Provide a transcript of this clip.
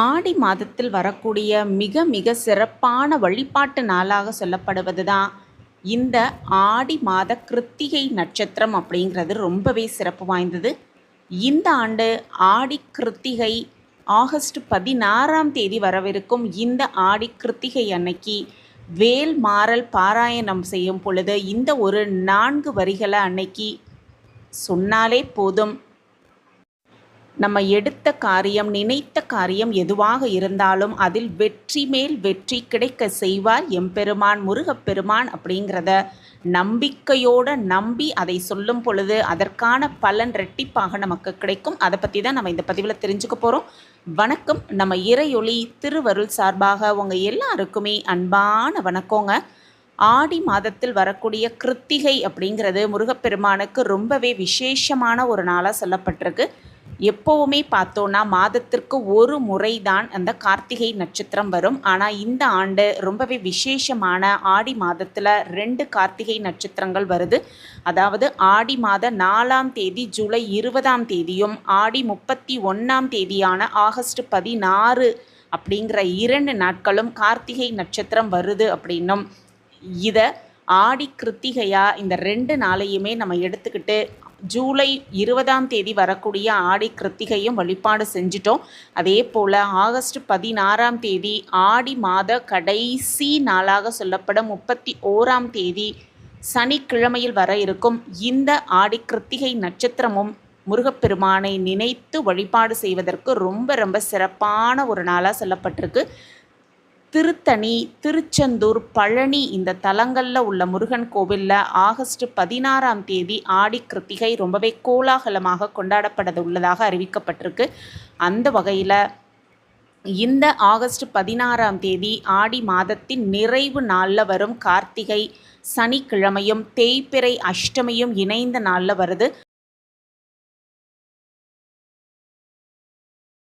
ஆடி மாதத்தில் வரக்கூடிய மிக மிக சிறப்பான வழிபாட்டு நாளாக சொல்லப்படுவது தான் இந்த ஆடி மாத கிருத்திகை நட்சத்திரம் அப்படிங்கிறது ரொம்பவே சிறப்பு வாய்ந்தது. இந்த ஆண்டு ஆடி கிருத்திகை ஆகஸ்ட் 16ஆம் தேதி வரவிருக்கும் இந்த ஆடி கிருத்திகை அன்னைக்கு வேல் மாறல் பாராயணம் செய்யும் பொழுது இந்த ஒரு 4 வரிகளை அன்னைக்கு சொன்னாலே போதும். நம்ம எடுத்த காரியம், நினைத்த காரியம் எதுவாக இருந்தாலும் அதில் வெற்றி மேல் வெற்றி கிடைக்க செய்வார் எம்பெருமான் முருகப்பெருமான் அப்படிங்கிறத நம்பிக்கையோடு நம்பி அதை சொல்லும் பொழுது அதற்கான பலன் ரெட்டிப்பாக நமக்கு கிடைக்கும். அதை பற்றி தான் நம்ம இந்த பதிவில் தெரிஞ்சுக்க போகிறோம். வணக்கம். நம்ம இறையொளி திருவருள் சார்பாக உங்கள் எல்லாருக்குமே அன்பான வணக்கங்க. ஆடி மாதத்தில் வரக்கூடிய கிருத்திகை அப்படிங்கிறது முருகப்பெருமானுக்கு ரொம்பவே விசேஷமான ஒரு நாளாக சொல்லப்பட்டிருக்கு. எப்போவுமே பார்த்தோன்னா மாதத்திற்கு ஒரு முறை தான் அந்த கார்த்திகை நட்சத்திரம் வரும். ஆனால் இந்த ஆண்டு ரொம்பவே விசேஷமான ஆடி மாதத்தில் 2 கார்த்திகை நட்சத்திரங்கள் வருது. அதாவது ஆடி மாத 4ஆம் தேதி ஜூலை 20ஆம் தேதியும் ஆடி 31ஆம் தேதியான ஆகஸ்ட் 16 அப்படிங்கிற 2 நாட்களும் கார்த்திகை நட்சத்திரம் வருது அப்படின்னும் இதை ஆடி கிருத்திகையாக இந்த 2 நாளையுமே நம்ம எடுத்துக்கிட்டு ஜூலை 20ஆம் தேதி வரக்கூடிய ஆடி கிருத்திகையும் வழிபாடு செஞ்சிட்டோம். அதே போல் ஆகஸ்ட் 16ஆம் தேதி ஆடி மாத கடைசி நாளாக சொல்லப்படும் 31ஆம் தேதி சனிக்கிழமையில் வர இருக்கும் இந்த ஆடி கிருத்திகை நட்சத்திரமும் முருகப்பெருமானை நினைத்து வழிபாடு செய்வதற்கு ரொம்ப ரொம்ப சிறப்பான ஒரு நாளாக சொல்லப்பட்டிருக்கு. திருத்தணி, திருச்செந்தூர், பழனி இந்த தலங்களில் உள்ள முருகன் கோவிலில் ஆகஸ்ட் 16ஆம் தேதி ஆடி கிருத்திகை ரொம்பவே கோலாகலமாக கொண்டாடப்பட உள்ளதாக அறிவிக்கப்பட்டிருக்கு. அந்த வகையில் இந்த ஆகஸ்ட் 16ஆம் தேதி ஆடி மாதத்தின் நிறைவு நாளில் வரும் கார்த்திகை சனிக்கிழமையும் தேய்பிறை அஷ்டமியும் இணைந்த நாளில் வருது.